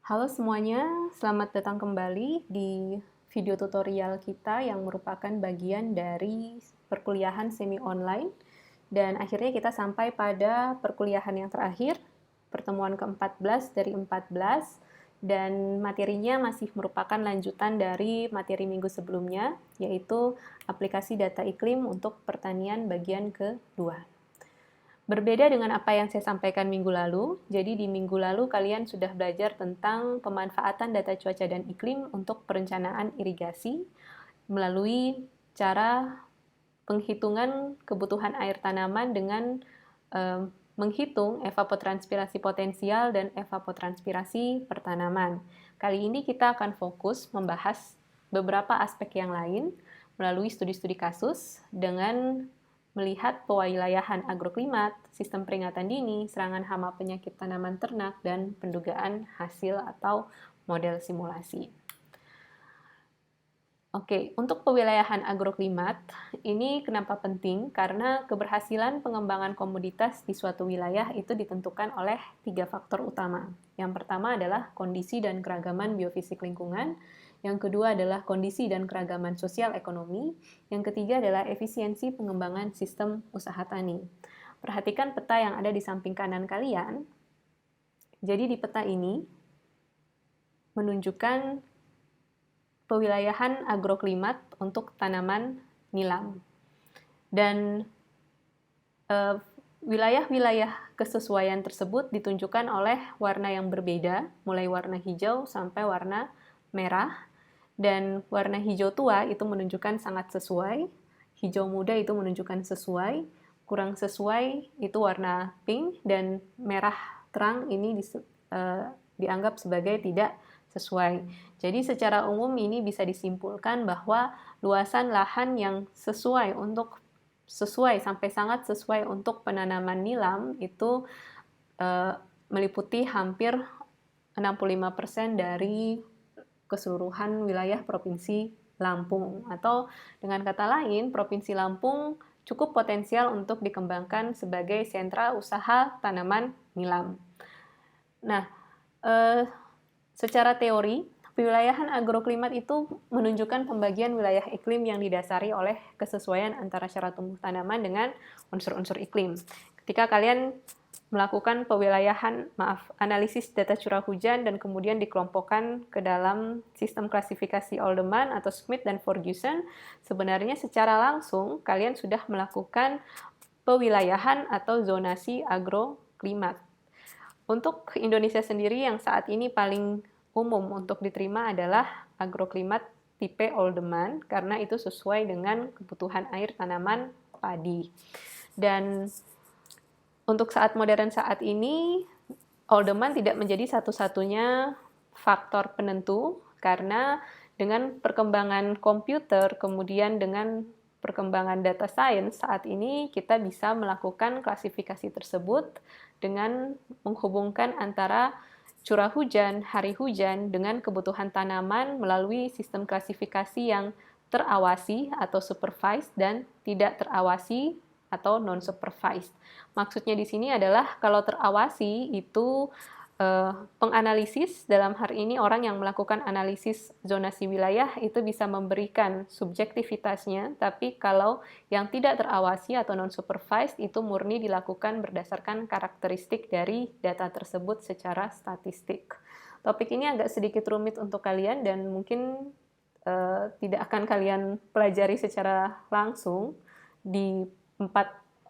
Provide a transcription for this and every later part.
Halo semuanya, selamat datang kembali di video tutorial kita yang merupakan bagian dari perkuliahan semi online. Dan akhirnya kita sampai pada perkuliahan yang terakhir, pertemuan ke-14 dari 14, dan materinya masih merupakan lanjutan dari materi minggu sebelumnya, yaitu aplikasi data iklim untuk pertanian bagian kedua. Berbeda dengan apa yang saya sampaikan minggu lalu, jadi di minggu lalu kalian sudah belajar tentang pemanfaatan data cuaca dan iklim untuk perencanaan irigasi melalui cara penghitungan kebutuhan air tanaman dengan menghitung evapotranspirasi potensial dan evapotranspirasi pertanaman. Kali ini kita akan fokus membahas beberapa aspek yang lain melalui studi-studi kasus dengan melihat pewilayahan agroklimat, sistem peringatan dini, serangan hama penyakit tanaman ternak, dan pendugaan hasil atau model simulasi. Oke, untuk pewilayahan agroklimat, ini kenapa penting? Karena keberhasilan pengembangan komoditas di suatu wilayah itu ditentukan oleh 3 faktor utama. Yang pertama adalah kondisi dan keragaman biofisik lingkungan, yang kedua adalah kondisi dan keragaman sosial ekonomi, yang ketiga adalah efisiensi pengembangan sistem usaha tani. Perhatikan peta yang ada di samping kanan kalian. Jadi di peta ini menunjukkan pewilayahan agroklimat untuk tanaman nilam. Dan wilayah-wilayah kesesuaian tersebut ditunjukkan oleh warna yang berbeda, mulai warna hijau sampai warna merah. Dan warna hijau tua itu menunjukkan sangat sesuai, hijau muda itu menunjukkan sesuai, kurang sesuai itu warna pink, dan merah terang ini dianggap sebagai tidak sesuai. Jadi secara umum ini bisa disimpulkan bahwa luasan lahan yang sesuai sampai sangat sesuai untuk penanaman nilam itu meliputi hampir 65% dari keseluruhan wilayah Provinsi Lampung. Atau dengan kata lain, Provinsi Lampung cukup potensial untuk dikembangkan sebagai sentra usaha tanaman nilam. Nah, secara teori, pewilayahan agroklimat itu menunjukkan pembagian wilayah iklim yang didasari oleh kesesuaian antara syarat tumbuh tanaman dengan unsur-unsur iklim. Ketika kalian melakukan analisis data curah hujan dan kemudian dikelompokkan ke dalam sistem klasifikasi Alderman atau Smith dan Ferguson, sebenarnya secara langsung kalian sudah melakukan pewilayahan atau zonasi agroklimat. Untuk Indonesia sendiri yang saat ini paling umum untuk diterima adalah agroklimat tipe Alderman karena itu sesuai dengan kebutuhan air tanaman padi. Dan untuk saat modern saat ini, Alderman tidak menjadi satu-satunya faktor penentu karena dengan perkembangan komputer, kemudian dengan perkembangan data science saat ini kita bisa melakukan klasifikasi tersebut dengan menghubungkan antara curah hujan, hari hujan dengan kebutuhan tanaman melalui sistem klasifikasi yang terawasi atau supervised dan tidak terawasi atau non-supervised. Maksudnya di sini adalah kalau terawasi itu penganalisis, dalam hari ini orang yang melakukan analisis zonasi wilayah itu bisa memberikan subjektivitasnya, tapi kalau yang tidak terawasi atau non-supervised itu murni dilakukan berdasarkan karakteristik dari data tersebut secara statistik. Topik ini agak sedikit rumit untuk kalian dan mungkin tidak akan kalian pelajari secara langsung di 4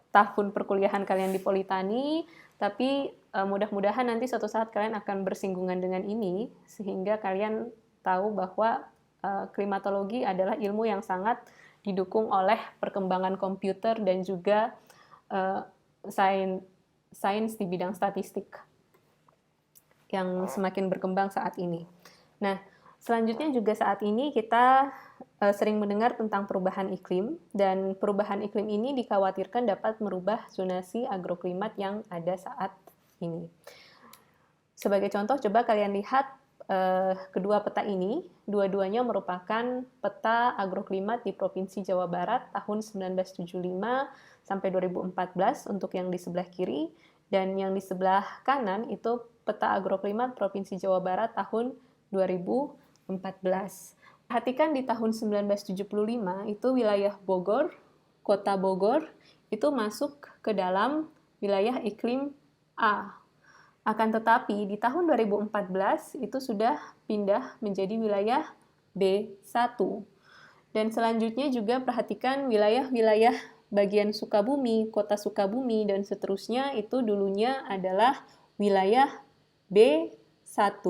tahun perkuliahan kalian di Politani, tapi mudah-mudahan nanti suatu saat kalian akan bersinggungan dengan ini, sehingga kalian tahu bahwa klimatologi adalah ilmu yang sangat didukung oleh perkembangan komputer dan juga sains di bidang statistik yang semakin berkembang saat ini. Nah, selanjutnya juga saat ini kita sering mendengar tentang perubahan iklim, dan perubahan iklim ini dikhawatirkan dapat merubah zonasi agroklimat yang ada saat ini. Sebagai contoh, coba kalian lihat kedua peta ini, dua-duanya merupakan peta agroklimat di Provinsi Jawa Barat tahun 1975 sampai 2014 untuk yang di sebelah kiri, Dan yang di sebelah kanan itu peta agroklimat Provinsi Jawa Barat tahun 2014. Perhatikan di tahun 1975 itu wilayah Bogor, Kota Bogor, itu masuk ke dalam wilayah iklim A. Akan tetapi di tahun 2014 itu sudah pindah menjadi wilayah B1. Dan selanjutnya juga perhatikan wilayah-wilayah bagian Sukabumi, Kota Sukabumi, dan seterusnya itu dulunya adalah wilayah B1,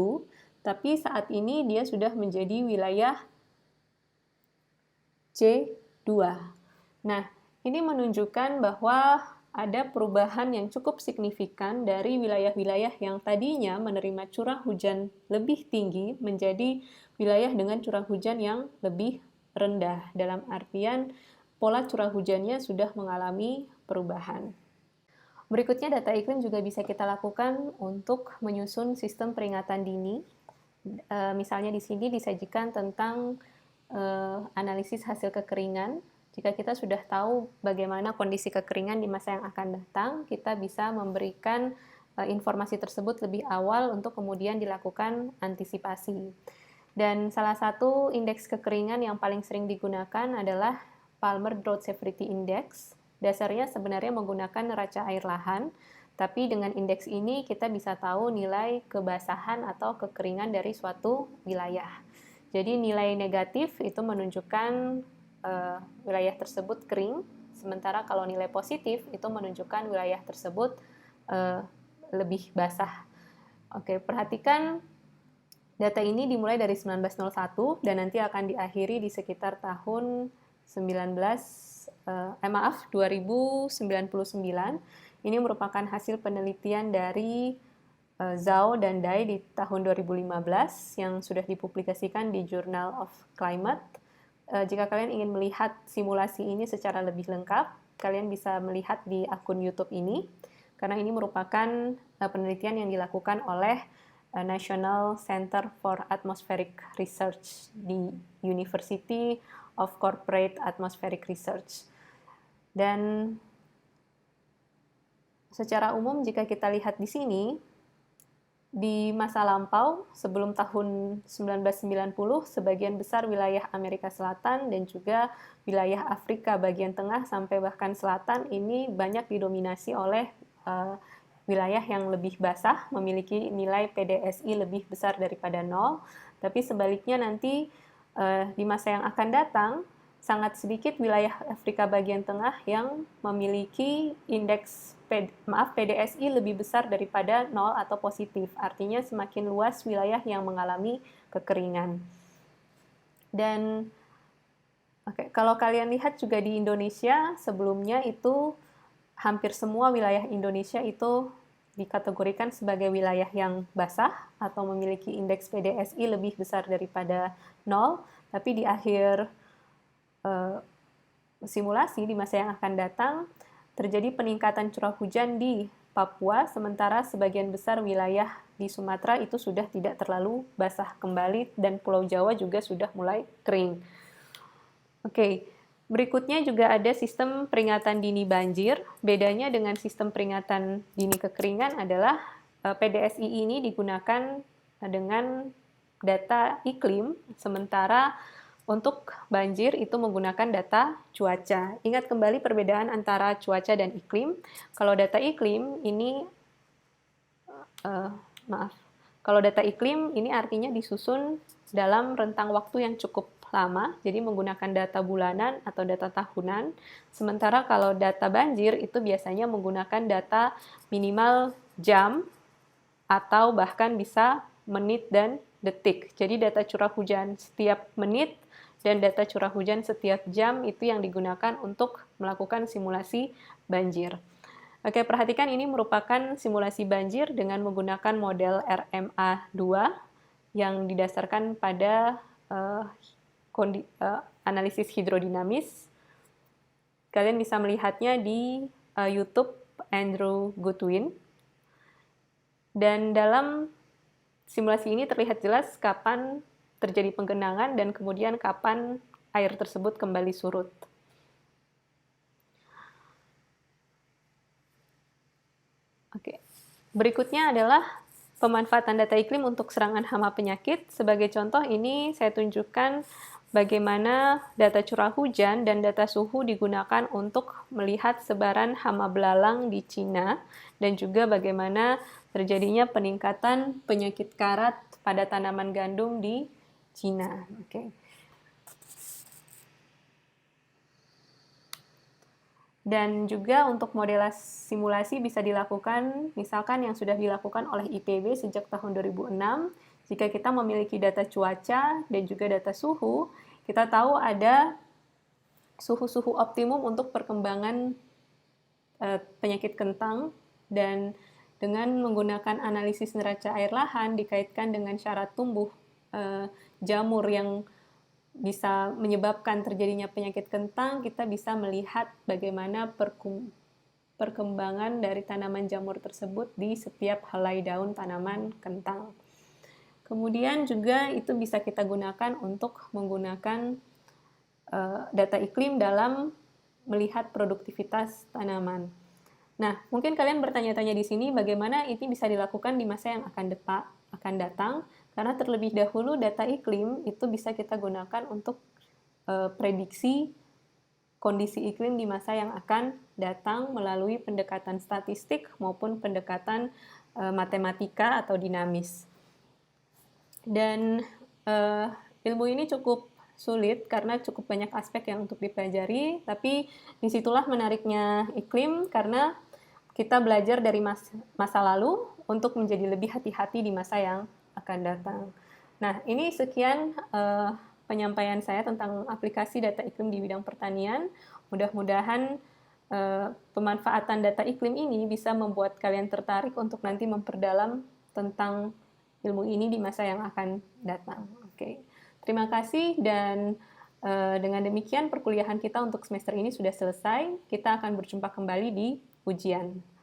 tapi saat ini dia sudah menjadi wilayah C2. Nah, ini menunjukkan bahwa ada perubahan yang cukup signifikan dari wilayah-wilayah yang tadinya menerima curah hujan lebih tinggi menjadi wilayah dengan curah hujan yang lebih rendah. Dalam artian, pola curah hujannya sudah mengalami perubahan. Berikutnya, data iklim juga bisa kita lakukan untuk menyusun sistem peringatan dini. Misalnya di sini disajikan tentang analisis hasil kekeringan. Jika kita sudah tahu bagaimana kondisi kekeringan di masa yang akan datang, kita bisa memberikan informasi tersebut lebih awal untuk kemudian dilakukan antisipasi. Dan salah satu indeks kekeringan yang paling sering digunakan adalah Palmer Drought Severity Index. Dasarnya sebenarnya menggunakan neraca air lahan, tapi dengan indeks ini kita bisa tahu nilai kebasahan atau kekeringan dari suatu wilayah. Jadi nilai negatif itu menunjukkan wilayah tersebut kering, sementara kalau nilai positif itu menunjukkan wilayah tersebut lebih basah. Oke, perhatikan data ini dimulai dari 1901 dan nanti akan diakhiri di sekitar tahun 2099. Ini merupakan hasil penelitian dari Zhao dan Dai di tahun 2015 yang sudah dipublikasikan di Journal of Climate. Jika kalian ingin melihat simulasi ini secara lebih lengkap, kalian bisa melihat di akun YouTube ini, karena ini merupakan penelitian yang dilakukan oleh National Center for Atmospheric Research di University of Corporate Atmospheric Research. Dan secara umum jika kita lihat di sini, di masa lampau, sebelum tahun 1990, sebagian besar wilayah Amerika Selatan dan juga wilayah Afrika bagian tengah sampai bahkan selatan ini banyak didominasi oleh wilayah yang lebih basah, memiliki nilai PDSI lebih besar daripada 0. Tapi sebaliknya nanti di masa yang akan datang, sangat sedikit wilayah Afrika bagian tengah yang memiliki indeks PDSI lebih besar daripada 0 atau positif. Artinya semakin luas wilayah yang mengalami kekeringan. Dan kalau kalian lihat juga di Indonesia, sebelumnya itu hampir semua wilayah Indonesia itu dikategorikan sebagai wilayah yang basah atau memiliki indeks PDSI lebih besar daripada 0, tapi di akhir simulasi di masa yang akan datang, terjadi peningkatan curah hujan di Papua, sementara sebagian besar wilayah di Sumatera itu sudah tidak terlalu basah kembali dan Pulau Jawa juga sudah mulai kering. Oke, berikutnya juga ada sistem peringatan dini banjir. Bedanya dengan sistem peringatan dini kekeringan adalah PDSI ini digunakan dengan data iklim, sementara untuk banjir itu menggunakan data cuaca. Ingat kembali perbedaan antara cuaca dan iklim. Kalau data iklim ini, kalau data iklim ini artinya disusun dalam rentang waktu yang cukup lama, jadi menggunakan data bulanan atau data tahunan. Sementara kalau data banjir itu biasanya menggunakan data minimal jam atau bahkan bisa menit dan detik. Jadi data curah hujan setiap menit dan data curah hujan setiap jam itu yang digunakan untuk melakukan simulasi banjir. Oke, perhatikan ini merupakan simulasi banjir dengan menggunakan model RMA2 yang didasarkan pada analisis hidrodinamis. Kalian bisa melihatnya di YouTube Andrew Goodwin. Dan dalam simulasi ini terlihat jelas kapan terjadi penggenangan dan kemudian kapan air tersebut kembali surut. Oke. Berikutnya adalah pemanfaatan data iklim untuk serangan hama penyakit. Sebagai contoh ini saya tunjukkan bagaimana data curah hujan dan data suhu digunakan untuk melihat sebaran hama belalang di Cina dan juga bagaimana terjadinya peningkatan penyakit karat pada tanaman gandum di Cina. Oke. Dan juga untuk model simulasi bisa dilakukan, misalkan yang sudah dilakukan oleh IPB sejak tahun 2006. Jika kita memiliki data cuaca dan juga data suhu, kita tahu ada suhu-suhu optimum untuk perkembangan penyakit kentang, dan dengan menggunakan analisis neraca air lahan dikaitkan dengan syarat tumbuh jamur yang bisa menyebabkan terjadinya penyakit kentang, kita bisa melihat bagaimana perkembangan dari tanaman jamur tersebut di setiap helai daun tanaman kentang. Kemudian juga itu bisa kita gunakan untuk menggunakan data iklim dalam melihat produktivitas tanaman. Nah, mungkin kalian bertanya-tanya di sini bagaimana ini bisa dilakukan di masa yang akan datang. Karena terlebih dahulu data iklim itu bisa kita gunakan untuk prediksi kondisi iklim di masa yang akan datang melalui pendekatan statistik maupun pendekatan matematika atau dinamis. Dan ilmu ini cukup sulit karena cukup banyak aspek yang untuk dipelajari, tapi disitulah menariknya iklim karena kita belajar dari masa lalu untuk menjadi lebih hati-hati di masa yang akan datang. Nah, ini sekian penyampaian saya tentang aplikasi data iklim di bidang pertanian. Mudah-mudahan pemanfaatan data iklim ini bisa membuat kalian tertarik untuk nanti memperdalam tentang ilmu ini di masa yang akan datang. Oke. Terima kasih, dan dengan demikian perkuliahan kita untuk semester ini sudah selesai. Kita akan berjumpa kembali di ujian.